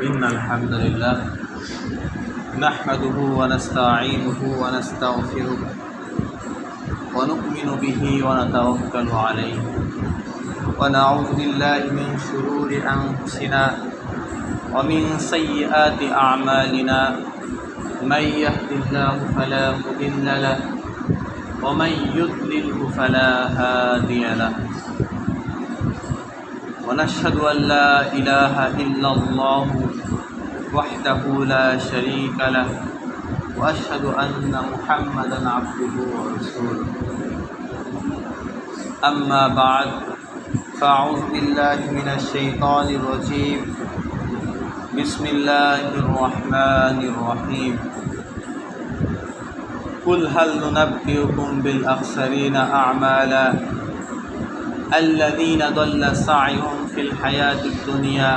إن الحمد لله نحمده ونستعينه ونستغفره ونؤمن به ونتوكل عليه ونعوذ بالله من شرور أنفسنا ومن سيئات أعمالنا من يهد الله فلا مضل له ومن يضلله فلا هادي له ونشهد أن لا إله إلا الله وحده لا شريك له وأشهد أن محمدا عبده ورسوله أما بعد فأعوذ بالله من الشيطان الرجيم بسم الله الرحمن الرحيم قل هل ننبئكم بالأخسرين أعمالا الذين ضل سعيهم في الحياة الدنيا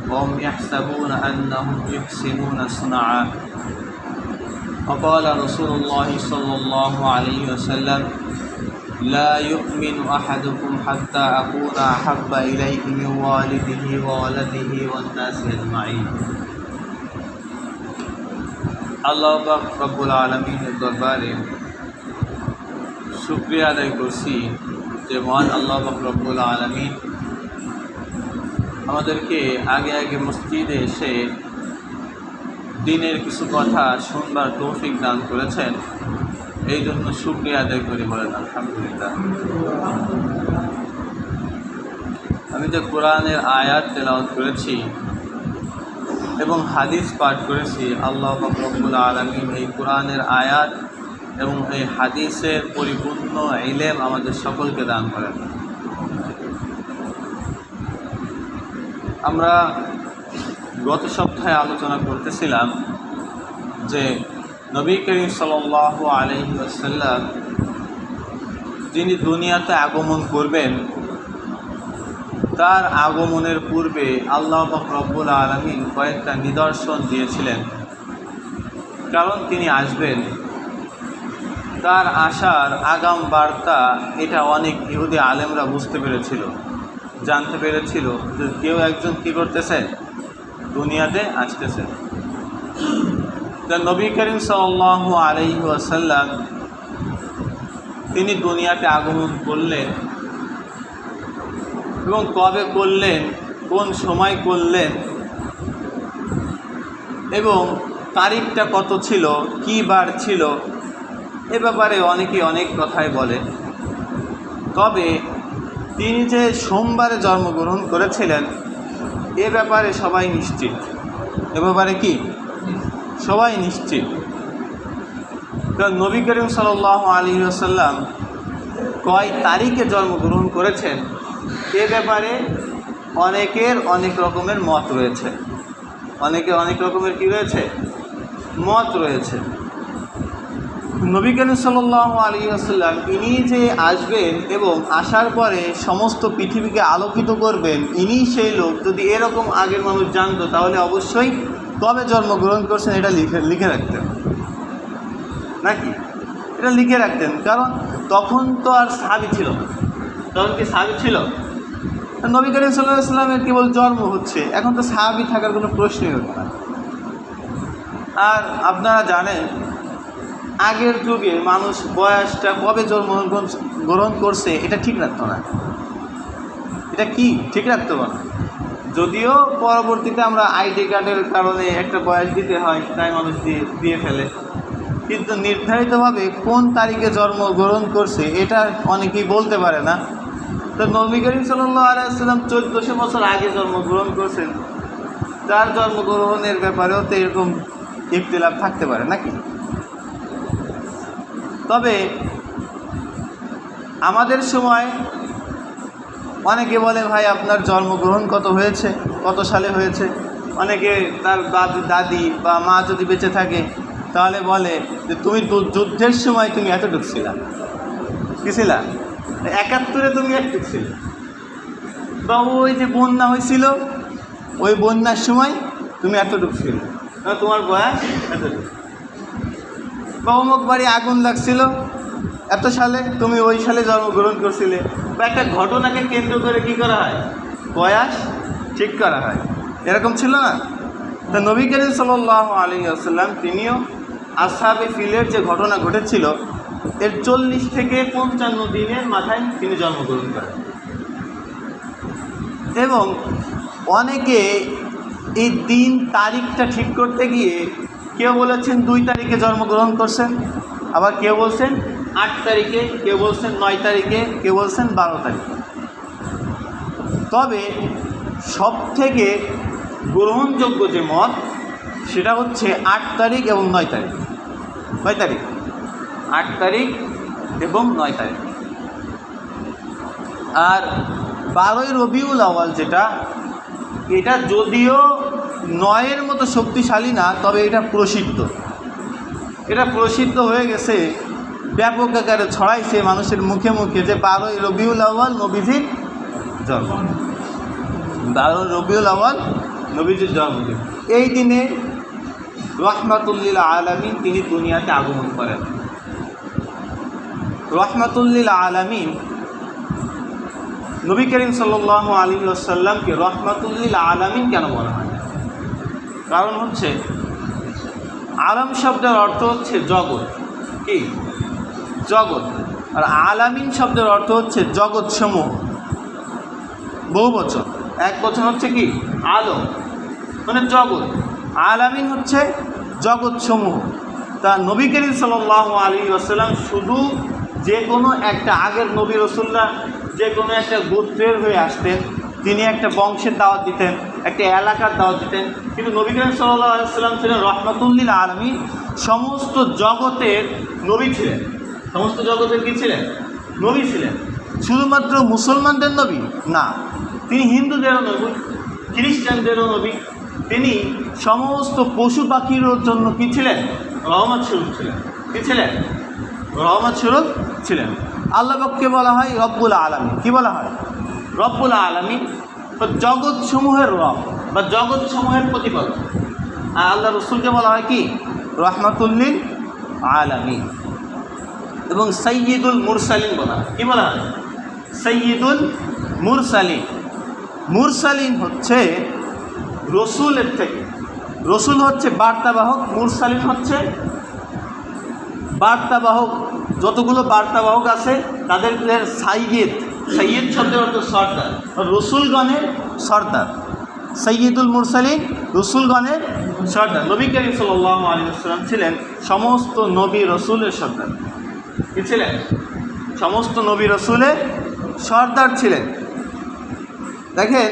وهم يحسبون أنهم يحسنون صنعا وقال رسول الله صلى الله عليه وسلم لا يؤمن أحدكم حتى أكون أحب إليه من والده وولده والناس أجمعين আল্লাহ পাক রব্বুল আলামিনের দরবারে শুকরিয়া আদায় করছি যে মহান আল্লাহ পাক রব্বুল আলামিন আমাদেরকে আগে মসজিদে এসে দিনের কিছু কথা শুনবার তৌফিক দান করেছেন। এই জন্য শুকরিয়া আদায় করি, বলেন আলহামদুলিল্লাহ। আমি যে কোরআনের আয়াত তেলাওয়াত করেছি এবং হাদিস পাঠ করেছি, আল্লাহ পাক রব্বুল আলামিন এই কোরআনের আয়াত এবং এই হাদিসের পরিপূর্ণ ইলম আমাদের সকলকে দান করেন। আমরা গত সপ্তাহে আলোচনা করতেছিলাম যে নবী করিম সাল্লাল্লাহু আলাইহি ওয়াসাল্লাম যিনি দুনিয়াতে আগমন করবেন, তার আগমনের পূর্বে আল্লাহ পাক রব্বুল আলামিন কয়েকটা নিদর্শন দিয়েছিলেন। কারণ তিনি আসবেন, তার আসার আগাম বার্তা এটা অনেক ইহুদি আলেমরা বুঝতে পেরেছিল, জানতে পেরেছিল যে কেউ একজন কী করতেছে, দুনিয়াতে আসতেছে। নবী করিম সাল্লাল্লাহু আলাইহি ওয়াসাল্লাম তিনি দুনিয়াতে আগমন করলেন এবং কবে করলেন, কোন সময় করলেন এবং তারিখটা কত ছিল, কী বার ছিল, এ ব্যাপারে অনেকে অনেক কথাই বলে। তবে তিনি যে সোমবারে জন্মগ্রহণ করেছিলেন এ ব্যাপারে সবাই নিশ্চিত। এ ব্যাপারে কি সবাই নিশ্চিত? কারণ নবী করিম সাল্লাল্লাহু আলাইহি ওয়াসাল্লাম কয় তারিখে জন্মগ্রহণ করেছেন এ ব্যাপারে অনেকের অনেক রকমের মত রয়েছে। অনেকে অনেক রকমের কি রয়েছে, মত রয়েছে। নবী করিম সাল্লাল্লাহু আলাইহি ওয়াসাল্লাম ইনি যে আসবেন এবং আসার পরে সমস্ত পৃথিবীকে আলোকিত করবেন, ইনি সেই লোক। যদি এরকম আগের মানুষ জানতো তাহলে অবশ্যই কবে জন্মগ্রহণ করছেন এটা লিখে রাখতেন, নাকি? এটা লিখে রাখতেন। কারণ তখন তো আর সাহাবী ছিল না। তখন কি সাহাবী ছিল? নবী করিম সাল্লাল্লাহু আলাইহি ওয়াসাল্লামের কেবল জন্ম হচ্ছে, এখন তো সাহাবী থাকার কোনো প্রশ্নই হতো না। আর আপনারা জানেন আগের যুগে মানুষ বয়সটা কবে জন্মগ্রহণ করছে এটা ঠিক রাখতো না। এটা কি ঠিক রাখতো না? যদিও পরবর্তীতে আমরা আইডি কার্ডের কারণে একটা বয়স দিতে হয়, তাই মানুষ দিয়ে ফেলে, কিন্তু নির্ধারিতভাবে কোন তারিখে জন্মগ্রহণ করছে এটা অনেকেই বলতে পারে না। তো নবী করিম সাল্লাল্লাহু আলাইহি ওয়াসাল্লাম 1400 বছর আগে জন্মগ্রহণ করছেন, তার জন্মগ্রহণের ব্যাপারেও তো এরকম ইখতিলাফ থাকতে পারে, নাকি? তবে আমাদের সময় অনেকে বলে, ভাই আপনার জন্মগ্রহণ কত সালে হয়েছে। অনেকে তার দাদি বা মা যদি বেঁচে থাকে তাহলে বলে যে তুমি যুদ্ধের সময় তুমি এতটুক ছিলা, কি ছিলা, 71-এ তুমি এতটুক ছিলে, বা ওই যে বন্যা হয়েছিল ওই বন্যার সময় তুমি এতটুক ছিলে, তোমার বয়স এতটুকু, বা অমুক বাড়ি আগুন লাগছিল এত সালে, তুমি ওই সালে জন্মগ্রহণ করছিলে। বা একটা ঘটনাকে কেন্দ্র করে কি করা হয়, বয়স ঠিক করা হয়। এরকম ছিল না? তা নবী করিম সাল্লাল্লাহু আলাইহি ওয়াসাল্লাম তিনিও আসহাবে ফিলের যে ঘটনা ঘটেছিল এর 40 থেকে 55 দিনের মাথায় তিনি জন্মগ্রহণ করেন। এবং অনেকে এই দিন তারিখটা ঠিক করতে গিয়ে কেউ বলেছেন 2 তারিখে জন্মগ্রহণ করছেন, আবার কেউ বলছেন 8 তারিখে, কেউ বলছেন 9 তারিখে, কেউ বলছেন 12 তারিখে। তবে সবথেকে গ্রহণযোগ্য যে মত সেটা হচ্ছে 8 তারিখ এবং 9 তারিখ। 9 তারিখ, 8 তারিখ এবং 9 তারিখ। আর 12ই রবিউল আউয়াল যেটা, এটা যদিও 9-এর মতো শক্তিশালী না, তবে এটা প্রসিদ্ধ। এটা প্রসিদ্ধ হয়ে গেছে, ব্যাপক আকারে ছড়াইছে মানুষের মুখে মুখে যে 12ই রবিউল আউয়াল নবীজির জন্ম। 12ই রবিউল আউয়াল নবীজির জন্মদিন। এই দিনে রাহমাতুল লিল আলামিন তিনি দুনিয়াতে আগমন করেন। রাহমাতুল লিল আলামিন নবী করিম সাল্লাল্লাহু আলাইহি ওয়াসাল্লামকে রাহমাতুল লিল আলামিন কেন বলা হয়? কারণ হচ্ছে আলম শব্দের অর্থ হচ্ছে জগৎ, কি জগৎ, আর আলামিন শব্দের অর্থ হচ্ছে জগৎ সমূহ, বহু বচন, এক বচন হচ্ছে কি আলম, মানে জগৎ। আলামিন হচ্ছে জগৎ সমূহ। তা নবী করিম সাল্লাল্লাহু আলাইহি ওয়াসাল্লাম শুধু যে কোনো একটা আগের নবী রসুলরা যে কোনো একটা গোত্রের হয়ে আসতেন, তিনি একটা বংশের দাওয়াত দিতেন, একটা এলাকার দাওয়াত দিতেন, কিন্তু নবী করিম সাল্লাল্লাহু আলাইহি ওয়াসাল্লাম ছিলেন রাহমাতুল লিল আলামিন, সমস্ত জগতের নবী ছিলেন। সমস্ত জগতের কী ছিলেন? নবী ছিলেন। শুধুমাত্র মুসলমানদের নবী না, তিনি হিন্দুদেরও নবী, খ্রিস্টানদেরও নবী। তিনি সমস্ত পশু পাখির জন্য কী ছিলেন? রহমত স্বরূপ ছিলেন। কী ছিলেন? রহমত স্বরূপ ছিলেন। আল্লাহ পাককে বলা হয় রব্বুল আলামিন। কি বলা হয়? রব্বুল আলামিন, জগৎ সমূহের রব বা জগৎ সমূহের প্রতিপালক। আর আল্লাহ রসুলকে বলা হয় কি? রাহমাতুল লিল আলামিন। এবং সাইয়্যিদুল মুরসালিন বলা হয়। কি বলা হয়? সাইয়্যিদুল মুরসালিন। মুরসালিন হচ্ছে রসুলের থেকে, রসুল হচ্ছে বার্তাবাহক, মুরসালিন হচ্ছে বার্তাবাহক। যতগুলো বার্তাবাহক আছে তাদের সাইয়্যিদ, সাইয়্যিদ শব্দের অর্থ সর্দার, রসুলগণের সর্দার। সাইয়্যিদুল মুরসালিন, রসুলগণের সর্দার। নবী করিম সাল্লাল্লাহু আলাইহি ওয়াসাল্লাম ছিলেন সমস্ত নবী রসুলের সর্দার। কি ছিলেন? সমস্ত নবী রসুলের সর্দার ছিলেন। দেখেন,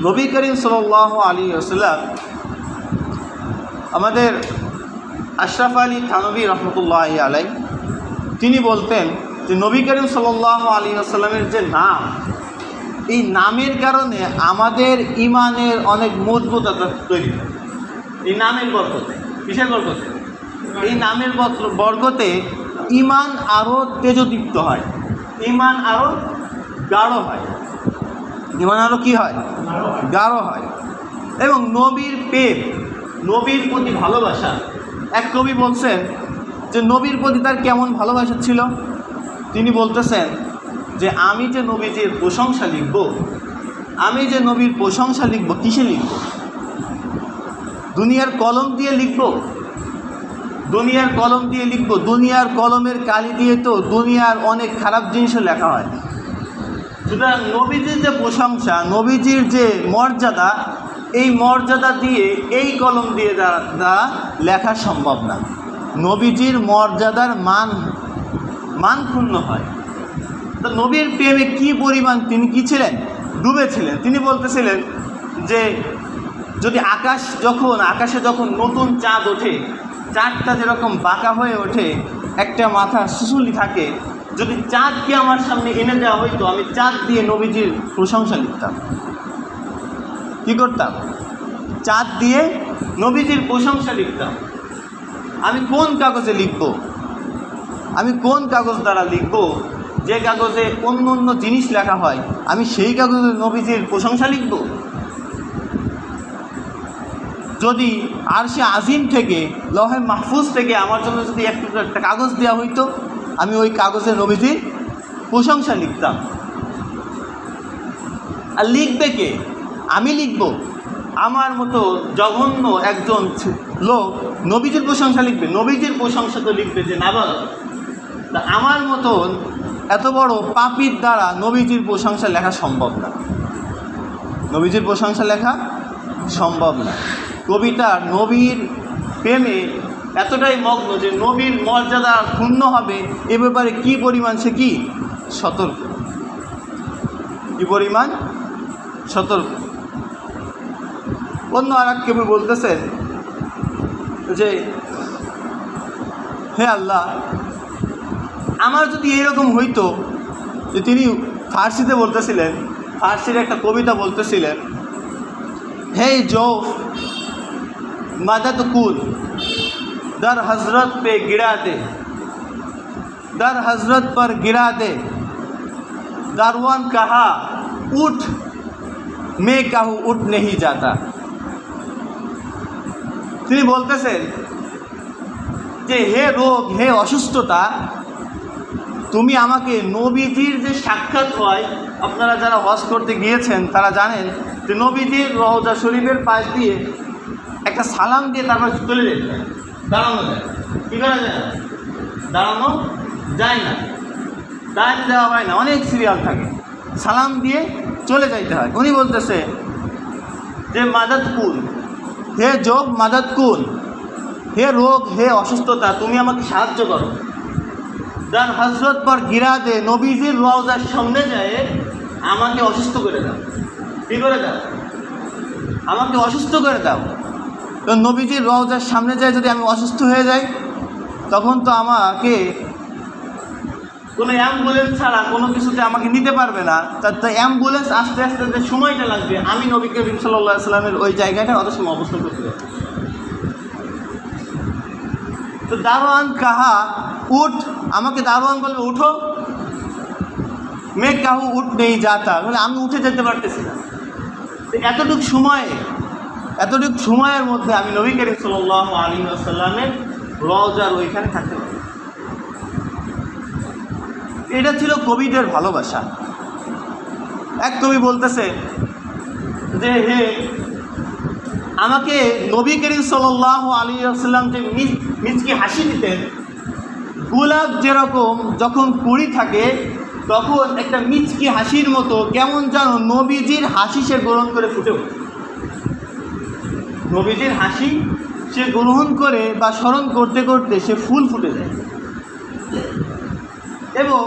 নবী করিম সাল্লাল্লাহু আলাইহি ওয়াসাল্লাম, আমাদের আশরাফ আলী থানভী রহমতুল্লাহি আলাইহি, তিনি বলতেন যে নবী করিম সাল্লাল্লাহু আলাইহি ওয়াসাল্লামের যে নাম, এই নামের কারণে আমাদের ইমানের অনেক মজবুততা তৈরি হয়। এই নামের বরকতে। কিসের বরকতে? এই নামের বরকতে ইমান আরও তেজদীপ্ত হয়, ইমান আরও গাঢ় হয়। ইমান আরও কী হয়? গাঢ় হয়। এবং নবীর প্রেম, নবীর প্রতি ভালোবাসা। এক কবি বলছেন যে নবীর প্রতি তার কেমন ভালোবাসা ছিল। তিনি বলতেছেন যে আমি যে নবীজির প্রশংসা লিখব, আমি যে নবীর প্রশংসা লিখব, কিসে লিখব? দুনিয়ার কলম দিয়ে লিখব? দুনিয়ার কলম দিয়ে লিখব? দুনিয়ার কলমের কালি দিয়ে তো দুনিয়ার অনেক খারাপ জিনিসও লেখা হয়। সুতরাং নবীজির যে প্রশংসা, নবীজির যে মর্যাদা, এই মর্যাদা দিয়ে এই কলম দিয়ে দ্বারা লেখা সম্ভব না। নবীজির মর্যাদার মান ক্ষুণ্ণ হয়। তো নবীর প্রেমে কি পরিমাণ তিনি কি ছিলেন? ডুবেছিলেন। তিনি বলতেছিলেন যে যদি আকাশে যখন নতুন চাঁদ ওঠে, চাঁদটা যেরকম বাঁকা হয়ে ওঠে, একটা মাথা সুসুলি থাকে, যদি চাঁদকে আমার সামনে এনে দেওয়া হইতো, আমি চাঁদ দিয়ে নবীজির প্রশংসা লিখতাম। কি করতাম? চাঁদ দিয়ে নবীজির প্রশংসা লিখতাম। আমি কোন কাগজে লিখব? আমি কোন কাগজ দ্বারা লিখব? যে কাগজে অন্য অন্য জিনিস লেখা হয়, আমি সেই কাগজে নবীজির প্রশংসা লিখব? যদি আরশে আজিম থেকে, লৌহে মাহফুজ থেকে আমার জন্য যদি একটা কাগজ দেওয়া হইতো, আমি ওই কাগজে নবীজির প্রশংসা লিখতাম। আর লিখবে কে? আমি লিখব? আমার মতো জঘন্য একজন লোক নবীজির প্রশংসা লিখবে, নবীজির প্রশংসা তো লিখবে যে নাবালক, তা আমার মতন এত বড় পাপীর দ্বারা নবীজির প্রশংসা লেখা সম্ভব না, নবীজির প্রশংসা লেখা সম্ভব না। কবিতা নবীর প্রেমে এতটাই মগ্ন যে নবীর মর্যাদা ক্ষুণ্ণ হবে এ ব্যাপারে কী পরিমাণ সে কি সতর্ক, কী পরিমাণ সতর্ক। অন্য আর এক কবি বলতেছেন যে হে আল্লাহ, আমার যদি এরকম হইতো, যে তিনি ফার্সিতে বলতেছিলেন, ফার্সির একটা কবিতা বলতেছিলেন, হে জৌফ मदद कुल दर हजरत पे गिरा दे, दर हजरत पर गिरा दे, दारवान कहा उठ, मैं कहूँ उठ नहीं जाता। তিনি বলতেছেন যে হে রোগ, হে অসুস্থতা, তুমি আমাকে, নবীজির যে সাক্ষাৎ হয়, আপনারা যারা হজ করতে গিয়েছেন তারা জানেন যে নবীজির রওজা শরীফের পাশ দিয়ে একটা সালাম দিয়ে তারপর চলে যেতে হয়, দাঁড়ানো যায়, কী করা যায় না, দাঁড়ানো যায় না, দাঁড়াতে দেওয়া হয় না, অনেক সিরিয়াল থাকে, সালাম দিয়ে চলে যাইতে হয়। উনি বলতেছে যে মাদাদ কুল, হে যোগ মাদাদ কুল, হে রোগ, হে অসুস্থতা, তুমি আমাকে সাহায্য করো। যার হজরত পর গিরা দে, নবীজির রওজার সামনে যায় আমাকে অসুস্থ করে দাও, কী করে দাও, আমাকে অসুস্থ করে দাও। তো নবীজির রওজার সামনে যায় যদি আমি অসুস্থ হয়ে যাই, তখন তো আমাকে কোনো অ্যাম্বুলেন্স ছাড়া কোনো কিছুতে আমাকে নিতে পারবে না। তার অ্যাম্বুলেন্স আস্তে আস্তে যে সময়টা লাগবে, আমি নবী করিম সাল্লাল্লাহু আলাইহি ওয়াসাল্লামের ওই জায়গাটা অত সময় অবস্থান করতে পারি। তো দারোয়ান কাহা উঠ, আমাকে দারোয়ান বলবে উঠো, মেঘ কাহু উঠ নেই যাতা, বলে আমি উঠে যেতে পারতেছি না। এতটুকু সময়ের মধ্যে আমি নবী করিম সাল্লাল্লাহু আলাইহি ওয়াসাল্লামের রওজার ওইখানে থাকতে পারি। এটা ছিল কবিদের ভালোবাসা। এক কবি বলতেছে যে হে, আমাকে নবী করিম সাল্লাল্লাহু আলাইহি ওয়াসাল্লাম যে মিচকি হাসি দিতেন, গোলাপ যেরকম যখন কুড়ি থাকে তখন একটা মিচকি হাসির মতো কেমন যেন নবীজির হাসি সে গ্রহণ করে ফুটে ওঠে, নবীজির হাসি সে গ্রহণ করে বা স্মরণ করতে করতে সে ফুল ফুটে যায়। এবং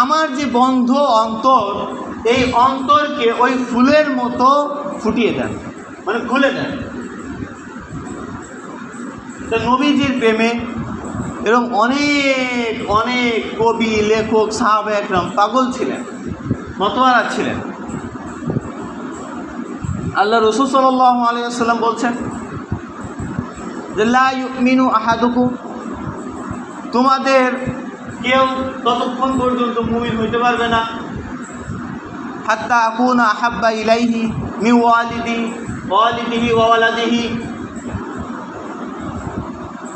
আমার যে বন্ধ অন্তর, এই অন্তরকে ওই ফুলের মতো ফুটিয়ে দেন, মানে খুলে দেন। তো নবীজির প্রেমে এরকম অনেক অনেক কবি, লেখক, সাহাবা একরাম পাগল ছিলেন, মতওয়ারা ছিলেন। আল্লাহ রাসূল সাল্লাল্লাহু আলাইহি ওয়াসাল্লাম বলছেন যে লা ইউমিনু আহাদুকুম, তোমাদের কেউ ততক্ষণ পর্যন্ত মুমিন হইতে পারবে না, হাত্তা আকুনা আহাব্বা ইলাইহি মিন ওয়ালিদিহি ওয়া ওয়ালাদিহি,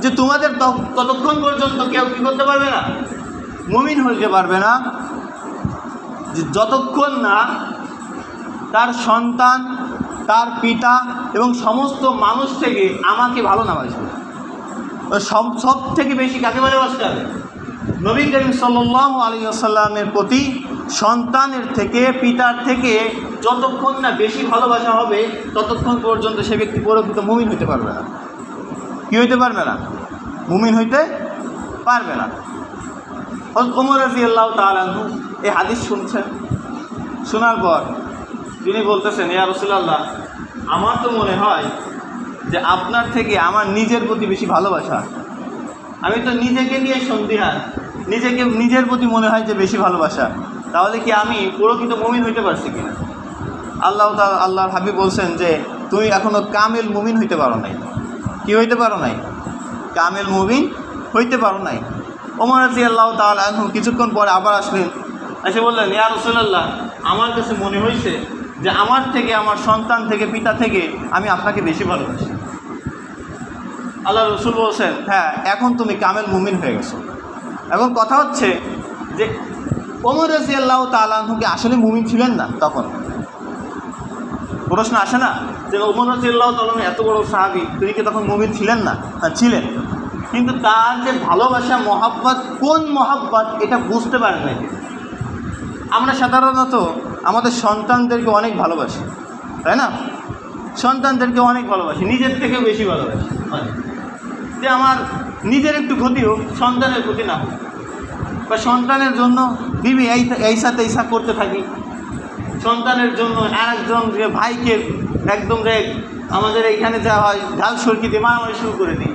যে তোমাদের ততক্ষণ পর্যন্ত কেউ কী করতে পারবে না, মুমিন হইতে পারবে না, যে যতক্ষণ না তার সন্তান, তার পিতা এবং সমস্ত মানুষ থেকে আমাকে ভালো না বাসবে। সব থেকে বেশি কাকে ভালোবাসতে হবে? নবী করিম সাল্লাল্লাহু আলাইহি ওয়াসাল্লামের প্রতি সন্তানের থেকে, পিতার থেকে যতক্ষণ না বেশি ভালোবাসা হবে ততক্ষণ পর্যন্ত সে ব্যক্তি প্রকৃত মুমিন হইতে পারবে না। কী হইতে পারবে না? মুমিন হইতে পারবে না। হযরত ওমর রাদিয়াল্লাহু তাআলা আনহু এই হাদিস শুনছেন, শোনার পর তিনি বলতেছেন, ইয়া রাসূলুল্লাহ, আমার তো মনে হয় যে আপনার থেকে আমার নিজের প্রতি বেশি ভালোবাসা, আমি তো নিজেকে নিয়ে সন্দিহান, নিজের প্রতি মনে হয় যে বেশি ভালোবাসা, তাহলে কি আমি প্রকৃত মুমিন হইতে পারছি কিনা? আল্লাহর হাবিব বলছেন যে তুমি এখনও কামেল মুমিন হইতে পারো নাই। কি হইতে পারো নাই? কামেল মুমিন হইতে পারো নাই। ওমর রাদিয়াল্লাহু তাআলা আনহু কিছুক্ষণ পরে আবার আসলেন, এসে বললেন, ইয়া রাসূলুল্লাহ, আমার কাছে মনে হয়েছে যে আমার থেকে, আমার সন্তান থেকে, পিতা থেকে আমি আপনাকে বেশি ভালোবাসি। আল্লাহ রসুল বলছেন, হ্যাঁ, এখন তুমি কামেল মুমিন হয়ে গেছো। এখন কথা হচ্ছে যে ওমর রাদিয়াল্লাহু তাআলা আনহু কি আসলে মুমিন ছিলেন না তখন? প্রশ্ন আসে না যে ওমর রাদিয়াল্লাহু তাআলা এত বড় সাহাবী, তিনি কি তখন মুমিন ছিলেন না? ছিলেন, কিন্তু তার যে ভালোবাসা মহাব্বত, কোন মহাব্বত এটা বুঝতে পারেন না। আমরা সাধারণত আমাদের সন্তানদেরকে অনেক ভালোবাসি, তাই না? সন্তানদেরকে অনেক ভালোবাসি, নিজের থেকেও বেশি ভালোবাসি। যে আমার নিজের একটু ক্ষতি হোক, সন্তানের ক্ষতি না হোক, বা সন্তানের জন্য বিবি এইসা তেইসা করতে থাকি, সন্তানের জন্য আরেকজন ভাইকে একদম আমাদের এইখানে যা হয় ঢাল সরকি দিয়ে মারামারি শুরু করে দিই।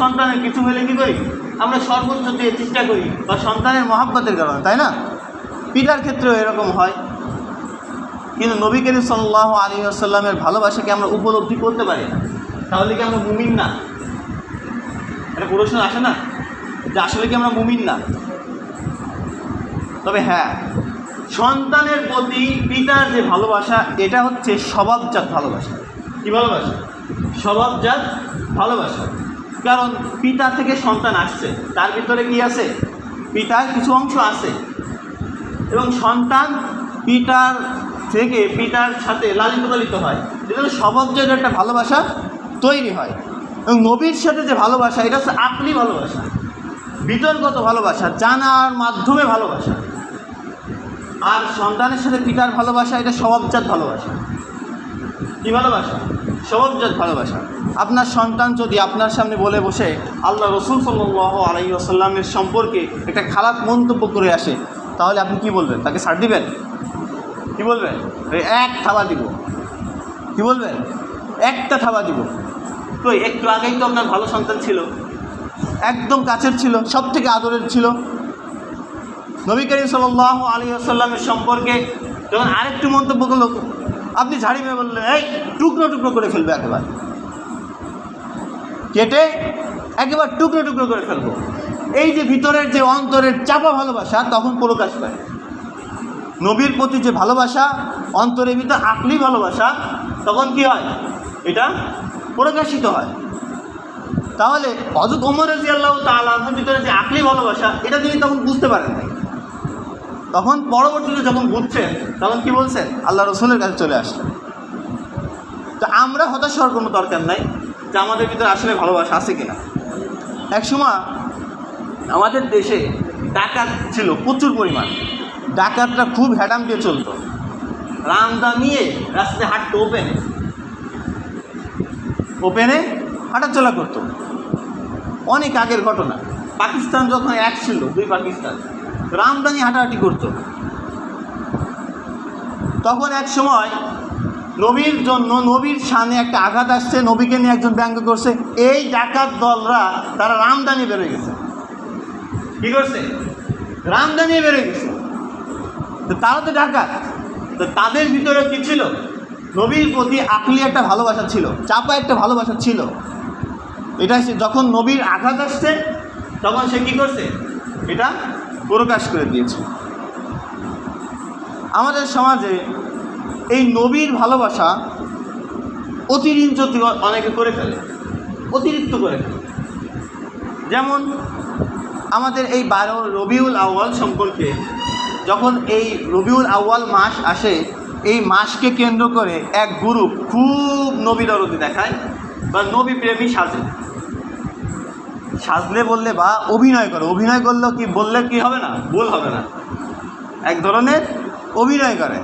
সন্তানের কিছু হলে কী করি আমরা? সর্বোচ্চ দিয়ে চেষ্টা করি, বা সন্তানের মহাব্বতের কারণে, তাই না? পিতার ক্ষেত্রেও এরকম হয়। কিন্তু নবী করিম সাল্লাল্লাহু আলাইহি ওয়াসাল্লামের ভালোবাসাকে আমরা উপলব্ধি করতে পারি না, তাহলে কি আমরা মুমিন না? একটা প্রশ্ন আসে না যে আসলে কি আমরা মুমিন না? তবে হ্যাঁ, সন্তানের প্রতি পিতার যে ভালোবাসা, এটা হচ্ছে স্বভাবজাত ভালোবাসা। কী ভালোবাসা? স্বভাবজাত ভালোবাসা। কারণ পিতা থেকে সন্তান আসছে, তার ভিতরে কি আছে? পিতার কিছু অংশ আছে, এবং সন্তান পিতার থেকে পিতার সাথে লালিত পালিত হয়, যেটা স্বভাবজাত একটা ভালোবাসা তৈরি হয়। এবং নবীর সাথে যে ভালোবাসা, এটা হচ্ছে আকলি ভালোবাসা, বিতর্কত ভালোবাসা, জানার মাধ্যমে ভালোবাসা। আর সন্তানের সাথে পিতার ভালোবাসা, এটা স্বভাবজাত ভালোবাসা। কী ভালোবাসা? স্বভাবজাত ভালোবাসা। আপনার সন্তান যদি আপনার সামনে বলে বসে আল্লাহ রসুল সাল্লাল্লাহু আলাইহি ওয়াসাল্লামের সম্পর্কে একটা খারাপ মন্তব্য করে আসে, তাহলে আপনি কি বলবেন? তাকে ছাড় দিবেন? কি বলবেন? এক থাবা দিব। কি বলবেন? একটা থাবা দিব। তো একটু আগেই তো আপনার ভালো সন্তান ছিল, একদম কাছের ছিল, সব থেকে আদরের ছিল। নবী করিম সাল্লাল্লাহু আলাইহি ওয়াসাল্লামের সম্পর্কে যখন আরেকটু মন্তব্য করলো, আপনি ঝাড়ি মেয়ে বললেন এই টুকরো টুকরো করে ফেলবে, একেবারে কেটে একেবারে টুকরো টুকরো করে ফেলবো। এই যে ভিতরের যে অন্তরের চাপা ভালোবাসা তখন প্রকাশ পায়। নবীর প্রতি যে ভালোবাসা, অন্তরের ভিতর আকলি ভালোবাসা, তখন কি হয়? এটা প্রকাশিত হয়। তাহলে হযরত ওমর রাদিয়াল্লাহু তাআলা আনহুর ভিতরে যে আকলি ভালোবাসা, এটা তিনি তখন বুঝতে পারেন নাই। তখন পরবর্তীতে যখন বুঝছেন, তখন কি বলছেন? আল্লাহ রসুলের কাছে চলে আসলেন। তো আমরা হতাশ হওয়ার কোনো দরকার নাই যে আমাদের ভিতরে আসলে ভালোবাসা আছে কিনা। একসময় আমাদের দেশে ডাকাত ছিল প্রচুর পরিমাণ। ডাকাতরা খুব হ্যাডাম দিয়ে চলতো, রামদা নিয়ে রাস্তায় হাঁটতো, ওপেনে হাঁটাচলা করতো। অনেক আগের ঘটনা, পাকিস্তান যখন এক ছিল, দুই পাকিস্তান, রামদানি হাঁটাহাঁটি করতো। তখন এক সময় নবীর জন্য, নবীর শানে একটা আঘাত আসছে, নবীকে নিয়ে একজন ব্যঙ্গ করছে। এই ডাকাত দলরা তারা রামদানি বেরোয় গেছে। কী করছে? রামদানি বেরোয় গেছে। তো তারা তো ডাকাত, তো তাদের ভিতরে কী ছিল? নবীর প্রতি আকলি একটা ভালোবাসা ছিল, চাপা একটা ভালোবাসা ছিল। এটা যখন নবীর আঘাত আসছে, তখন সে কী করছে? এটা প্রকাশ করে দিয়েছে। আমাদের সমাজে এই নবীর ভালোবাসা অতিরিক্ত অনেকে করে ফেলে, অতিরিক্ত করে ফেলে। যেমন আমাদের এই 12 রবিউল আউয়াল সম্পর্কে, যখন এই রবিউল আউয়াল মাস আসে, এই মাসকে কেন্দ্র করে এক গ্রুপ খুব নবী দরদি দেখায় বা নবী প্রেমী সাজলে বললে বা অভিনয় করে। অভিনয় করলেও কি বললে কি হবে না? ভুল হবে না। এক ধরনের অভিনয় করে।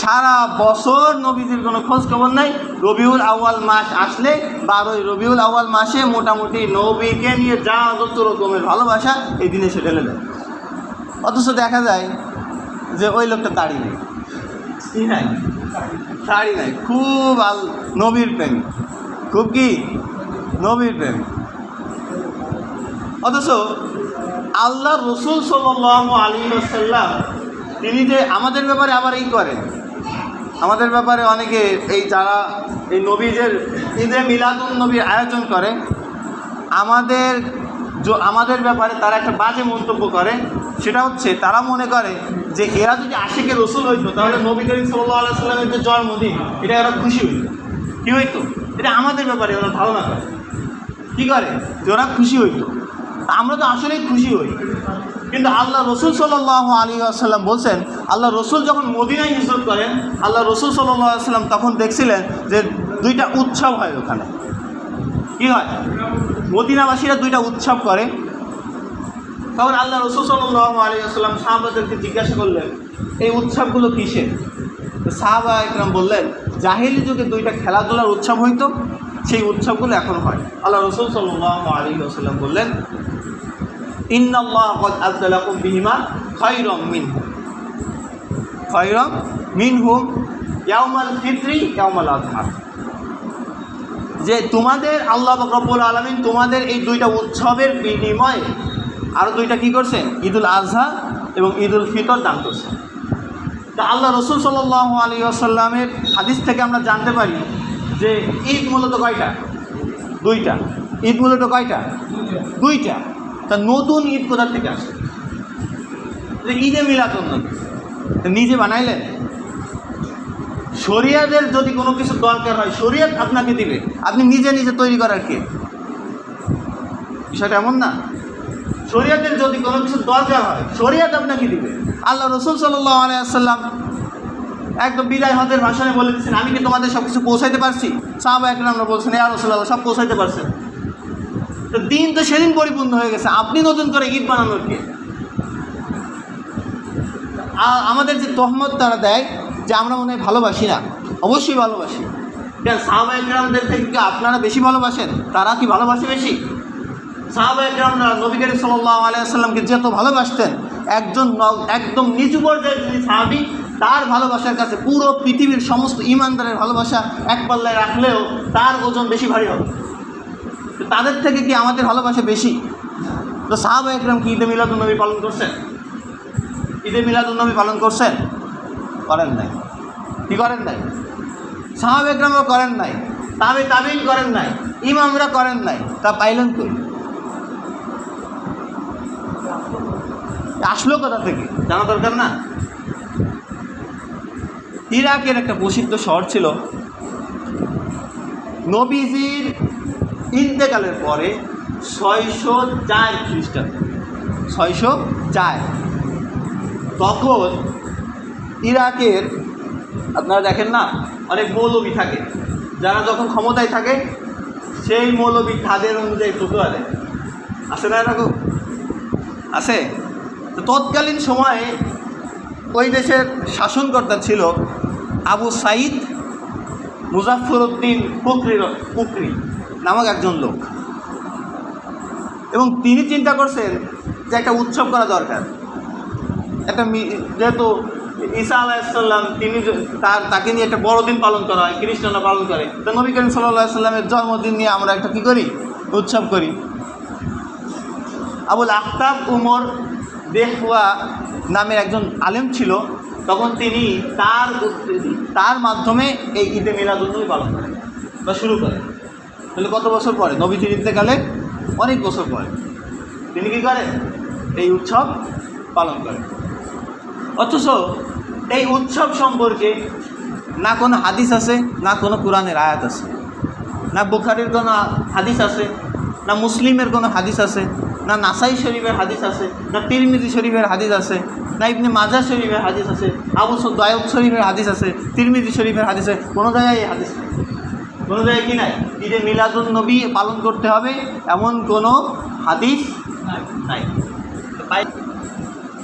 সারা বছর নবীজির কোনো খোঁজ খবর নাই, রবিউল আউয়াল মাস আসলে 12 রবিউল আউয়াল মাসে মোটামুটি নবীকে নিয়ে যা যত রকমের ভালোবাসা এই দিনে সে ঢেলে দেয়। অথচ দেখা যায় যে ওই লোকটা দাড়ি নেই, কি নাই, শাড়ি নাই, খুব নবীর প্রেমী, খুব কি নবীর প্রেমী। অথচ আল্লাহ রসুল সাল্লাল্লাহু আলাইহি ওয়াসাল্লাম তিনি যে আমাদের ব্যাপারে আবার এই করেন, আমাদের ব্যাপারে অনেকে এই যারা এই নবীদের ঈদে মিলাদুন নবীর আয়োজন করে, আমাদের ব্যাপারে তারা একটা বাজে মন্তব্য করে। সেটা হচ্ছে তারা মনে করে যে এরা যদি আশিকে রসুল হইতো, তাহলে নবী করিম সাল্লাল্লাহু আলাইহি ওয়াসাল্লামের যে জন্মদিন, এটা এরা খুশি হইত। কী হইতো? এটা আমাদের ব্যাপারে ওরা ধারণা করে, কী করে যে ওরা খুশি হইতো। আমরা তো আসলেই খুশি হই, কিন্তু আল্লাহ রসুল সাল্লাল্লাহু আলাইহি ওয়াসাল্লাম বলছেন, আল্লাহ রসুল যখন মদিনায় হিজরত করেন, আল্লাহ রসুল সাল্লাল্লাহু আলাইহি ওয়াসাল্লাম তখন দেখছিলেন যে দুইটা উৎসব হয় ওখানে। কী হয়? মদিনাবাসীরা দুইটা উৎসব করে। তখন আল্লাহ রসুল সাল্লাল্লাহু আলাইহি ওয়াসাল্লাম সাহাবাদেরকে জিজ্ঞাসা করলেন, এই উৎসবগুলো কিসের? তো সাহাবা একরাম বললেন, জাহেলি যুগে দুইটা খেলাধুলার উৎসব হইতো, সেই উৎসবগুলো এখন হয়। আল্লাহ রসুল সাল্লাল্লাহু আলাইহি ওয়াসাল্লাম বললেন, ইন্নাল্লাহ ক্বাদ আবদালাকুম বিহিমা খায়রাম মিনহুম, খায়রাম মিনহুম ইয়াউমাল ফিতরি ইয়াউমাল আযহা, যে তোমাদের আল্লাহ রব্বুল আলামিন তোমাদের এই দুইটা উৎসবের বিনিময়ে আরও দুইটা কী করছেন? ঈদুল আজহা এবং ঈদুল ফিতর দান করছেন। তা আল্লাহ রসুল সাল্লাল্লাহু আলাইহি ওয়াসাল্লামের হাদিস থেকে আমরা জানতে পারি যে ঈদ মূলত কয়টা? দুইটা। ঈদ মূলত কয়টা? দুইটা। তা নতুন ঈদ কোথা থেকে আসে? যে ঈদে মিলাদুন্নবী নিজে বানাইলেন? শরিয়াতের যদি কোনো কিছু দরকার হয়, শরিয়াত আপনাকে দিবে, আপনি নিজে নিজে তৈরি করার কে? বিষয়টা এমন না। শরিয়াতের যদি কোনো কিছু দরকার হয়, শরিয়াত আপনাকে দিবে। আল্লাহ রসুল সাল্লাল্লাহু আলাইহি ওয়াসাল্লাম একদম বিদায় হজের ভাষণে বলে দিচ্ছেন, আমি কি তোমাদের সব কিছু পৌঁছাইতে পারছি? সাহাবা একরামরা বলছেন, ইয়া রাসূলুল্লাহ, সব পৌঁছাইতে পারছেন। তো দিন তো সেদিন পরিপূর্ণ হয়ে গেছে, আপনি নতুন করে ঈদ বানানোর কে? আমাদের যে তহমত তারা দেয় যে আমরা মনে হয় ভালোবাসি না, অবশ্যই ভালোবাসি। কেন? সাহাবা একরামদের থেকে কি আপনারা বেশি ভালোবাসেন? তারা কি ভালোবাসে বেশি? সাহাবা একরামরা নবী করিম সাল্লাল্লাহু আলাইহি ওয়াসাল্লামকে যত ভালোবাসতেন, একদম নিচু পর্যায়ের যিনি সাহাবী, তার ভালোবাসার কাছে পুরো পৃথিবীর সমস্ত ইমানদারের ভালোবাসা এক পাল্লায় রাখলেও তার ওজন বেশি ভারী হবে। তো তাদের থেকে কি আমাদের ভালোবাসা বেশি? তো সাহাবা একরাম কি ঈদে মিলাদুন্নবী পালন করছেন? ঈদে মিলাদুন্নবী পালন করছেন? করেন নাই। কি করেন নাই? সাহাবা একরামও করেন নাই, তাবিঈন করেন নাই, ইমামরা করেন নাই। তা পাইলেন কই? আসলো কোথা থেকে জানা দরকার না? ইরাকের একটা প্রসিদ্ধ শহর ছিল, নবীজির ইন্তেকালের পরে 604 খ্রিস্টাব্দে, 604, তখন ইরাকের আপনারা দেখেন না, অনেক মৌলবী থাকে, যারা যখন ক্ষমতায় থাকে সেই মৌলবী তাদের অনুযায়ী ফতোয়া দেয়। আছে না এরকম? আছে। তো তৎকালীন সময়ে ওই দেশের শাসনকর্তা ছিল আবু সাঈদ মুজাফফরউদ্দিন কুকরি নামক একজন লোক, এবং তিনি চিন্তা করছেন যে একটা উৎসব করা দরকার। একটা যেহেতু ঈসা আলাইহিস সালাম তাকে নিয়ে একটা বড়দিন পালন করা হয়, খ্রিস্টানরা পালন করে, তো নবী করিম সাল্লাল্লাহু আলাইহি সাল্লামের জন্মদিন নিয়ে আমরা একটা কী করি? উৎসব করি। আবুল আখতাব উমর দেহওয়া নামের একজন আলেম ছিল, তখন তিনি তার মাধ্যমে এই ঈদে মিলাদুন্নবী পালন করেন বা শুরু করেন। তাহলে কত বছর পরে? নবীজির ইন্তেকালে অনেক বছর পরে তিনি কী করেন? এই উৎসব পালন করেন। অথচ এই উৎসব সম্পর্কে না কোনো হাদিস আছে, না কোনো কোরআনের আয়াত আছে, না বুখারীর কোনো হাদিস আছে, না মুসলিমের কোনো হাদিস আছে, না নাসাই শরীফের হাদিস আছে, না তিরমিজি শরীফের হাদিস আছে, না ইবনে মাজাহ শরীফের হাদিস আছে, আবু দাউদ শরীফের হাদিস আছে, তিরমিজি শরীফের হাদিস আছে। কোনো জায়গায় এই হাদিস নেই, কোনো জায়গায় কি নাই? ঈদে মিলাদুন্নবী পালন করতে হবে এমন কোনো হাদিস নাই।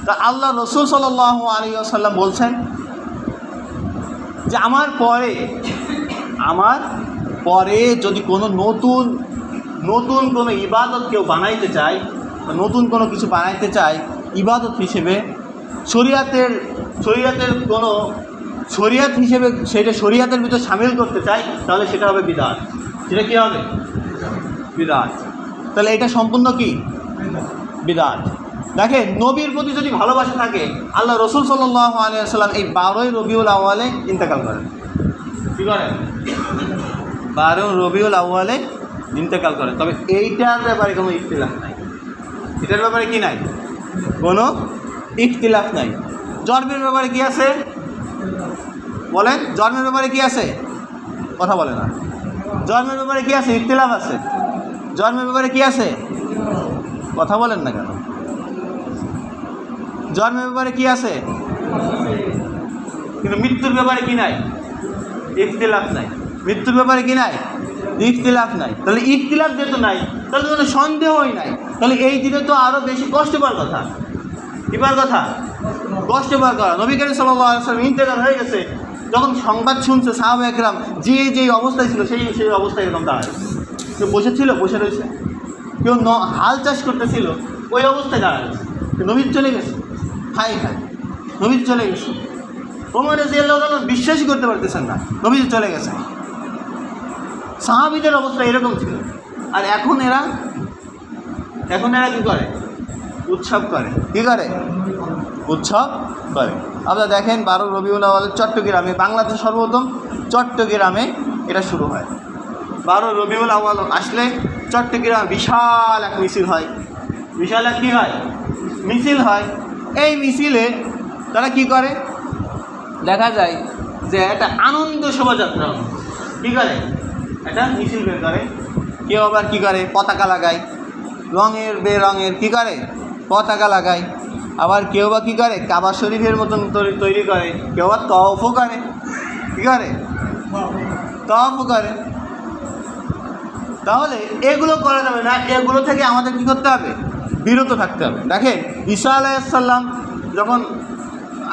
তা আল্লাহ রসুল সাল্লাল্লাহু আলাইহি ওয়াসাল্লাম বলছেন যে আমার পরে যদি কোনো নতুন কোনো ইবাদত কেউ বানাইতে চায়, নতুন কোনো কিছু বানাইতে চায় ইবাদত হিসেবে, শরিয়াতের কোনো শরিয়াত হিসেবে সেটা শরিয়াতের ভিতর সামিল করতে চায়, তাহলে সেটা হবে বিদআত। সেটা কী হবে? বিদআত। তাহলে এটা সম্পূর্ণ কি? বিদআত। দেখেন, নবীর প্রতি যদি ভালোবাসা থাকে, আল্লাহ রসুল সাল্লাল্লাহু আলাইহি ওয়াসাল্লাম এই 12ই রবিউল আউয়ালে ইন্তেকাল করেন। কী করেন? 12 রবিউল আউয়ালে ইন্তেকাল করেন। তবে এইটার ব্যাপারে কোনো ইখতিলাফ নাই। এটার ব্যাপারে কি নাই? কোনো ইখতিলাফ নাই। জন্মের ব্যাপারে কি আছে? বলেন, জন্মের ব্যাপারে কি আছে? কথা বলে না। জন্মের ব্যাপারে কি আছে? ইখতিলাফ আছে। জন্মের ব্যাপারে কি আছে? কথা বলেন না কেন? জন্মের ব্যাপারে কি আছে, কিন্তু মৃত্যুর ব্যাপারে কি নাই, ইখতিলাফ নাই। মৃত্যুর ব্যাপারে কি নাই, ইখতিলাফ নাই। তাহলে ইখতিলাফ যেহেতু নাই, তাহলে কোনো সন্দেহই নাই। তাহলে এই দিনে তো আরও বেশি কষ্ট পাওয়ার কথা। কী পাওয়ার কথা? কষ্ট পাওয়ার কথা। নবী করিম সাল্লাল্লাহু আলাইহি ওয়াসাল্লাম ইন্তেকাল হয়ে গেছে, যখন সংবাদ শুনছে সাহাবা একরাম যেই অবস্থায় ছিল সেই অবস্থায় এরকম দাঁড়ায়। কেউ বসেছিল, বসে রয়েছে, কেউ হাল চাষ করতেছিল, ওই অবস্থায় দাঁড়ায়। নবী চলে গেছে, হাই হাই, নবী চলে গেছে। ওমর রাদিয়াল্লাহু তাআলা বিশ্বাসই করতে পারতেছেন না, নবী চলে গেছে। সাহাবীদের অবস্থা এরকম ছিল। আর এখন এরা কী করে? উৎসব করে। কী করে? উৎসব করে। আপনারা দেখেন 12 রবিউল আউয়াল চট্টগ্রামে, বাংলাদেশ সর্বপ্রথম চট্টগ্রামে এটা শুরু হয়। 12 রবিউল আউয়াল আসলে চট্টগ্রামে বিশাল এক মিছিল হয়। বিশাল এক কী হয়? মিছিল হয়। এই মিছিলে তারা কি করে? দেখা যায় যে একটা আনন্দ শোভাযাত্রা। কী করে? একটা মিছিল বের করে। কেউ আবার কী করে? পতাকা লাগায়, রঙের বেরঙের কী করে? পতাকা লাগায়। আবার কেউ বা কী করে? কাবা শরীফের মতন তৈরি করে। কেউ আবার তওয়াফও করে। কী করে? তওয়াফও করে। তাহলে এগুলো করা যাবে না। এগুলো থেকে আমাদের কী করতে হবে? বিরত থাকতে হবে। দেখেন ঈসা আলাইহিস সালাম যখন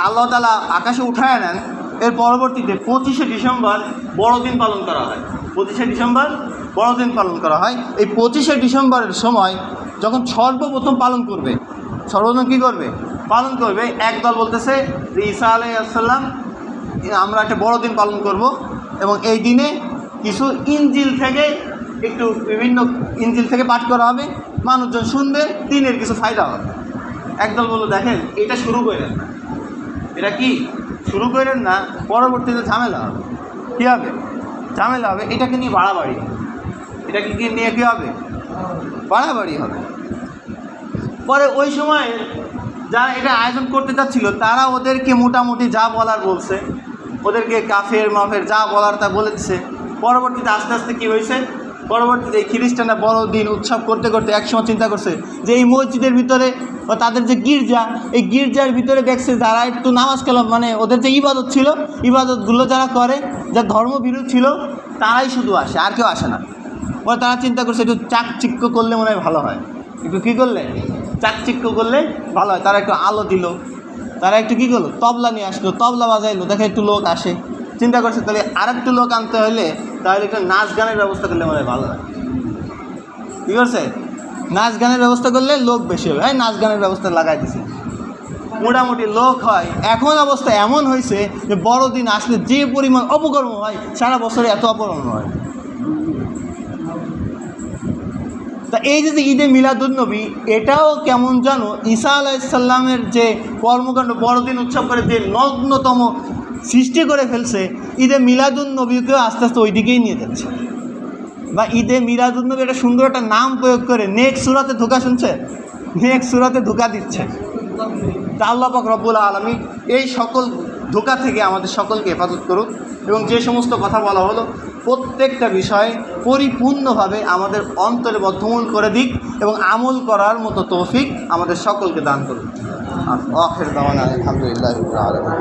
আল্লাহ তাআলা আকাশে উঠায় নেন, এর পরবর্তীতে 25শে ডিসেম্বর বড়দিন পালন করা হয়। 25শে ডিসেম্বর বড়দিন পালন করা হয়। এই 25শে ডিসেম্বরের সময় যখন সর্বপ্রথম পালন করবে, সর্বপ্রথম কী করবে? পালন করবে। একদল বলতেছে যে ঈসা আলাইহিস সালাম আমরা একটা বড়দিন পালন করব এবং এই দিনে কিছু ইনজিল থেকে একটু বিভিন্ন ইনজিল থেকে পাঠ করা হবে, মানুষজন শুনবে, দিনের কিছু ফায়দা হবে। একদল বলল দেখেন এটা শুরু করেন না, এটা কি শুরু করেন না, পরবর্তীতে ঝামেলা হবে। কী হবে? ঝামেলা হবে। এটাকে নিয়ে বাড়াবাড়ি, এটাকে নিয়ে কী হবে? বাড়াবাড়ি হবে। পরে ওই সময় যারা এটা আয়োজন করতে চাচ্ছিল তারা ওদেরকে মোটামুটি যা বলার বলছে, ওদেরকে কাফের মাফের যা বলার তা বলে দিচ্ছে। পরবর্তীতে আস্তে আস্তে কী হয়েছে? পরবর্তীতে এই খ্রিস্টানরা বড়দিন উৎসব করতে করতে একসময় চিন্তা করছে যে এই মসজিদের ভিতরে ও তাদের যে গির্জা, এই গির্জার ভিতরে দেখছে যারা একটু নামাজ কালাম মানে ওদের যে ইবাদত ছিল, ইবাদতগুলো যারা করে, যা ধর্মবিরোধী ছিল, তারাই শুধু আসে, আর কেউ আসে না। পরে তারা চিন্তা করছে একটু চাকচিক্য করলে মনে হয় ভালো হয়। একটু কী করলে? চাকচিক্য করলে ভালো হয়। তারা একটু আলো দিল, তারা একটু কী করলো? তবলা নিয়ে আসলো, তবলা বাজাইলো, দেখে একটু লোক আসে। চিন্তা করছে তাহলে আর একটু লোক আনতে হলে তাহলে একটু নাচ গানের ব্যবস্থা করলে মনে হয় ভালো হয়। কী করছে? নাচ গানের ব্যবস্থা করলে লোক বেশি হবে। হ্যাঁ, নাচ গানের ব্যবস্থা লাগাই দিছে, মোটামুটি লোক হয়। এখন অবস্থা এমন হয়েছে যে বড়দিন আসলে যে পরিমাণ অপকর্ম হয়, সারা বছরে এত অপকর্ম হয়। তা এই যে ঈদে মিলাদুন্নবী, এটাও কেমন জানো ঈসা আলাইহিস সালামের যে কর্মকাণ্ড, বড়দিন উৎসব করে যে নগ্নতম সৃষ্টি করে ফেলছে, ঈদে মিলাদুন্নবীকেও আস্তে আস্তে ওই দিকেই নিয়ে যাচ্ছে। বা ঈদে মিলাদুন্নবী একটা সুন্দর একটা নাম প্রয়োগ করে নেক্সট সূরাতে ধোঁকা শুনছে, নেক্সট সূরাতে ধোঁকা দিচ্ছে। তা আল্লাহ পাক রব্বুল আলামিন এই সকল ধোঁকা থেকে আমাদের সকলকে হেফাজত করুক এবং যে সমস্ত কথা বলা হলো প্রত্যেকটা বিষয়ে পরিপূর্ণভাবে আমাদের অন্তরে বদ্ধমূল করে দিক এবং আমল করার মতো তৌফিক আমাদের সকলকে দান করুক। আখির দাওয়ানা আলহামদুলিল্লাহি রাব্বিল আলামিন।